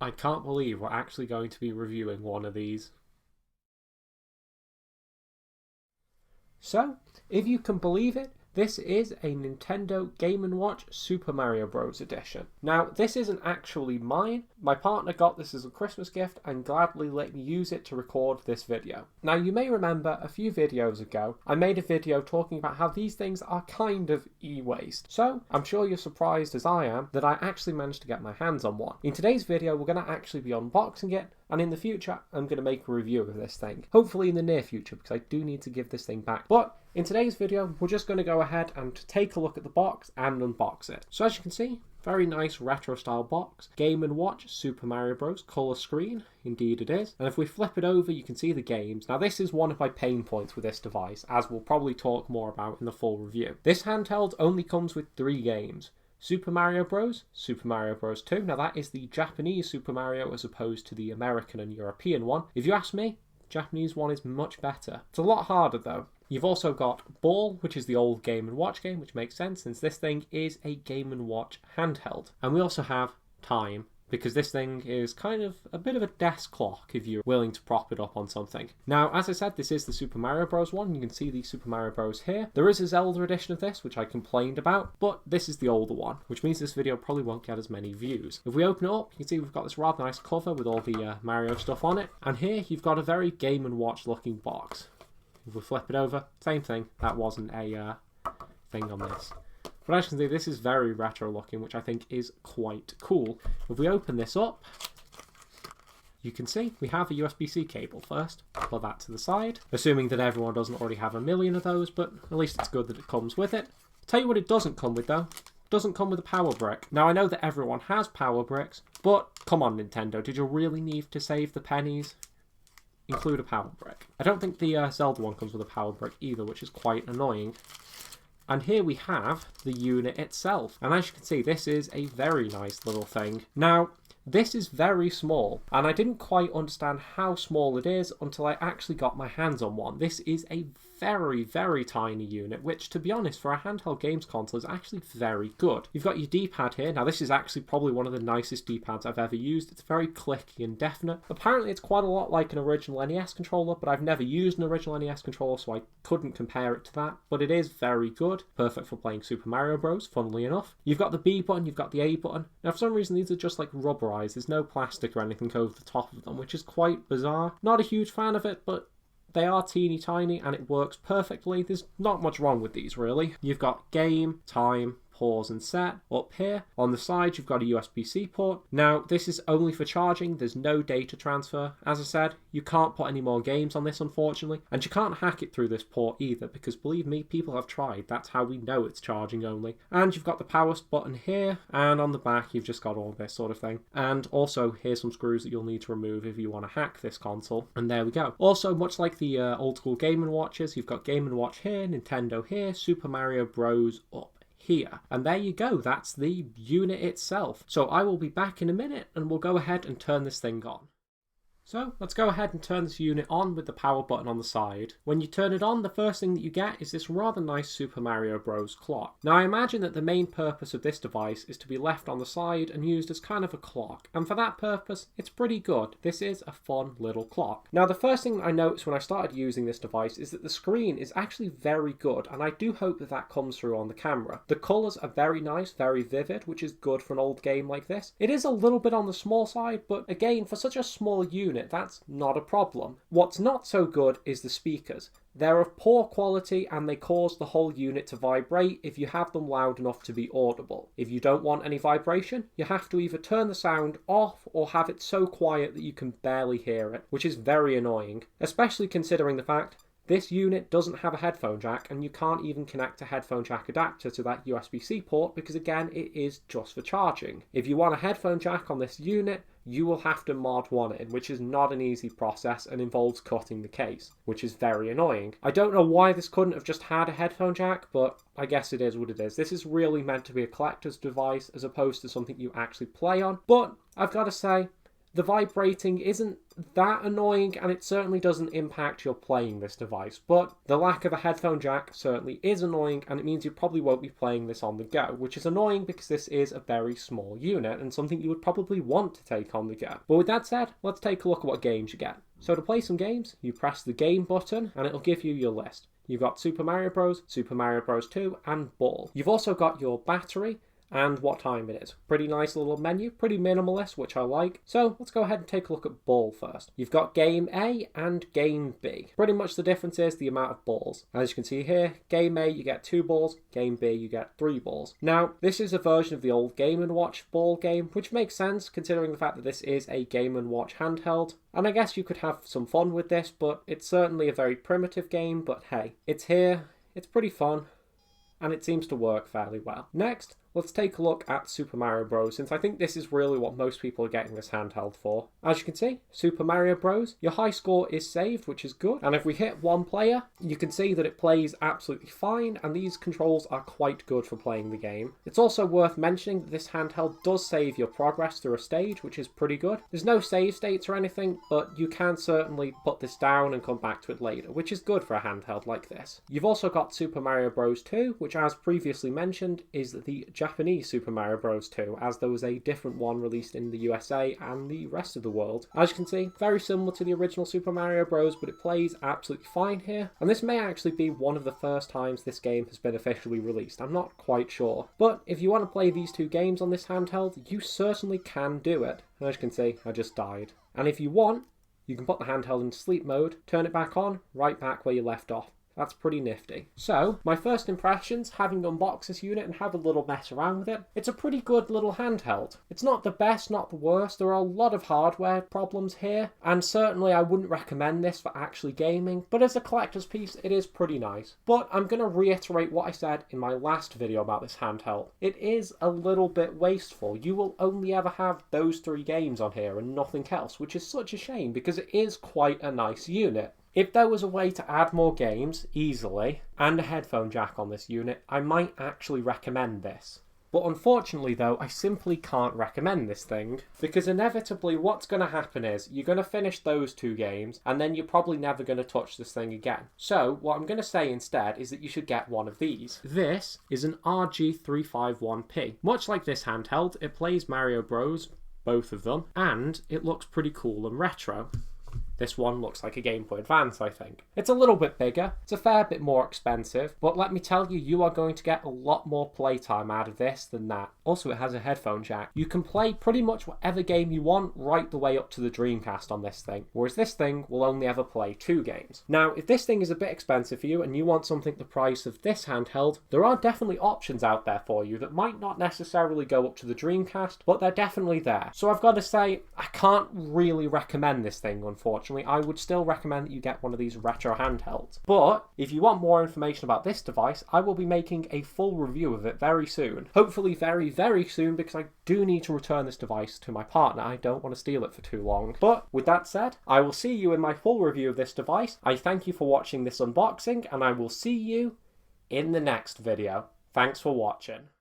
I can't believe we're actually going to be reviewing one of these. So, if you can believe it, this is a Nintendo Game & Watch Super Mario Bros. Edition. Now, this isn't actually mine. My partner got this as a Christmas gift and gladly let me use it to record this video. Now, you may remember a few videos ago, I made a video talking about how these things are kind of e-waste. So, I'm sure you're surprised as I am that I actually managed to get my hands on one. In today's video, we're going to actually be unboxing it, and in the future, I'm going to make a review of this thing. Hopefully in the near future, because I do need to give this thing back. But in today's video, we're just going to go ahead and take a look at the box and unbox it. So as you can see, very nice retro style box. Game & Watch Super Mario Bros. Colour screen. Indeed it is. And if we flip it over, you can see the games. Now this is one of my pain points with this device, as we'll probably talk more about in the full review. This handheld only comes with 3 games. Super Mario Bros., Super Mario Bros. 2. Now that is the Japanese Super Mario as opposed to the American and European one. If you ask me, the Japanese one is much better. It's a lot harder though. You've also got Ball, which is the old Game & Watch game, which makes sense since this thing is a Game & Watch handheld. And we also have Time, because this thing is kind of a bit of a desk clock if you're willing to prop it up on something. Now, as I said, this is the Super Mario Bros. one. You can see the Super Mario Bros. Here. There is a Zelda edition of this, which I complained about, but this is the older one, which means this video probably won't get as many views. If we open it up, you can see we've got this rather nice cover with all the Mario stuff on it, and here you've got a very Game & Watch looking box. If we flip it over, same thing. That wasn't a thing on this. But as you can see, this is very retro looking, which I think is quite cool. If we open this up, you can see we have a USB-C cable first. Put that to the side, assuming that everyone doesn't already have a million of those, but at least it's good that it comes with it. Tell you what it doesn't come with though. It doesn't come with a power brick. Now I know that everyone has power bricks, but come on Nintendo, did you really need to save the pennies? Include a power brick. I don't think the Zelda one comes with a power brick either, which is quite annoying. And here we have the unit itself. And as you can see, this is a very nice little thing. Now, this is very small, and I didn't quite understand how small it is until I actually got my hands on one. This is a very, very tiny unit, which, to be honest, for a handheld games console is actually very good. You've got your D-pad here. Now, this is actually probably one of the nicest D-pads I've ever used. It's very clicky and definite. Apparently, it's quite a lot like an original NES controller, but I've never used an original NES controller, so I couldn't compare it to that. But it is very good. Perfect for playing Super Mario Bros., funnily enough. You've got the B button, you've got the A button. Now, for some reason, these are just like rubberized. There's no plastic or anything over the top of them, which is quite bizarre. Not a huge fan of it, but they are teeny tiny and it works perfectly. There's not much wrong with these, really. You've got game, time, pause and set up here. On the side, you've got a USB-C port. Now, this is only for charging. There's no data transfer. As I said, you can't put any more games on this, unfortunately. And you can't hack it through this port either, because believe me, people have tried. That's how we know it's charging only. And you've got the power button here, and on the back, you've just got all this sort of thing. And also, here's some screws that you'll need to remove if you want to hack this console. And there we go. Also, much like the old school Game & Watches, you've got Game & Watch here, Nintendo here, Super Mario Bros. Up here. And there you go, that's the unit itself. So I will be back in a minute and we'll go ahead and turn this thing on. So let's go ahead and turn this unit on with the power button on the side. When you turn it on, the first thing that you get is this rather nice Super Mario Bros. Clock. Now I imagine that the main purpose of this device is to be left on the side and used as kind of a clock. And for that purpose, it's pretty good. This is a fun little clock. Now the first thing that I noticed when I started using this device is that the screen is actually very good, and I do hope that that comes through on the camera. The colours are very nice, very vivid, which is good for an old game like this. It is a little bit on the small side, but again, for such a small unit, that's not a problem. What's not so good is the speakers. They're of poor quality and they cause the whole unit to vibrate if you have them loud enough to be audible. If you don't want any vibration, you have to either turn the sound off or have it so quiet that you can barely hear it, which is very annoying, especially considering the fact this unit doesn't have a headphone jack, and you can't even connect a headphone jack adapter to that USB-C port because, again, it is just for charging. If you want a headphone jack on this unit, you will have to mod one in, which is not an easy process and involves cutting the case, which is very annoying. I don't know why this couldn't have just had a headphone jack, but I guess it is what it is. This is really meant to be a collector's device as opposed to something you actually play on, but I've got to say, The vibrating isn't that annoying, and it certainly doesn't impact your playing this device, but the lack of a headphone jack certainly is annoying, and it means you probably won't be playing this on the go, which is annoying because this is a very small unit and something you would probably want to take on the go. But with that said, let's take a look at what games you get. So to play some games, you press the game button and it'll give you your list. You've got Super Mario Bros, Super Mario Bros 2 and Ball. You've also got your battery and what time it is. Pretty nice little menu, pretty minimalist, which I like. So let's go ahead and take a look at Ball first. You've got Game A and Game B. Pretty much the difference is the amount of balls. As you can see here, Game A you get 2 balls, Game B you get 3 balls. Now, this is a version of the old Game & Watch ball game, which makes sense considering the fact that this is a Game & Watch handheld. And I guess you could have some fun with this, but it's certainly a very primitive game, but hey, it's here, it's pretty fun, and it seems to work fairly well. Next, let's take a look at Super Mario Bros, since I think this is really what most people are getting this handheld for. As you can see, Super Mario Bros, your high score is saved, which is good. And if we hit one player, you can see that it plays absolutely fine, and these controls are quite good for playing the game. It's also worth mentioning that this handheld does save your progress through a stage, which is pretty good. There's no save states or anything, but you can certainly put this down and come back to it later, which is good for a handheld like this. You've also got Super Mario Bros 2, which as previously mentioned is the Japanese Super Mario Bros 2, as there was a different one released in the USA and the rest of the world. As you can see, very similar to the original Super Mario Bros, but it plays absolutely fine here, and this may actually be one of the first times this game has been officially released. I'm not quite sure. But if you want to play these two games on this handheld, you certainly can do it. And as you can see, I just died. And if you want, you can put the handheld into sleep mode, turn it back on, right back where you left off. That's pretty nifty. So, my first impressions, having unboxed this unit and have a little mess around with it, it's a pretty good little handheld. It's not the best, not the worst. There are a lot of hardware problems here, and certainly I wouldn't recommend this for actually gaming, but as a collector's piece, it is pretty nice. But I'm going to reiterate what I said in my last video about this handheld. It is a little bit wasteful. You will only ever have those 3 games on here and nothing else, which is such a shame because it is quite a nice unit. If there was a way to add more games easily and a headphone jack on this unit, I might actually recommend this. But unfortunately though, I simply can't recommend this thing, because inevitably what's going to happen is you're going to finish those 2 games and then you're probably never going to touch this thing again. So what I'm going to say instead is that you should get one of these. This is an RG351P. Much like this handheld, it plays Mario Bros, both of them, and it looks pretty cool and retro. This one looks like a Game Boy Advance, I think. It's a little bit bigger, it's a fair bit more expensive, but let me tell you, you are going to get a lot more playtime out of this than that. Also, it has a headphone jack. You can play pretty much whatever game you want right the way up to the Dreamcast on this thing, whereas this thing will only ever play 2 games. Now, if this thing is a bit expensive for you and you want something the price of this handheld, there are definitely options out there for you that might not necessarily go up to the Dreamcast, but they're definitely there. So I've got to say, I can't really recommend this thing, unfortunately. I would still recommend that you get one of these retro handhelds. But if you want more information about this device, I will be making a full review of it very soon. Hopefully very, very soon, because I do need to return this device to my partner. I don't want to steal it for too long. But with that said, I will see you in my full review of this device. I thank you for watching this unboxing, and I will see you in the next video. Thanks for watching.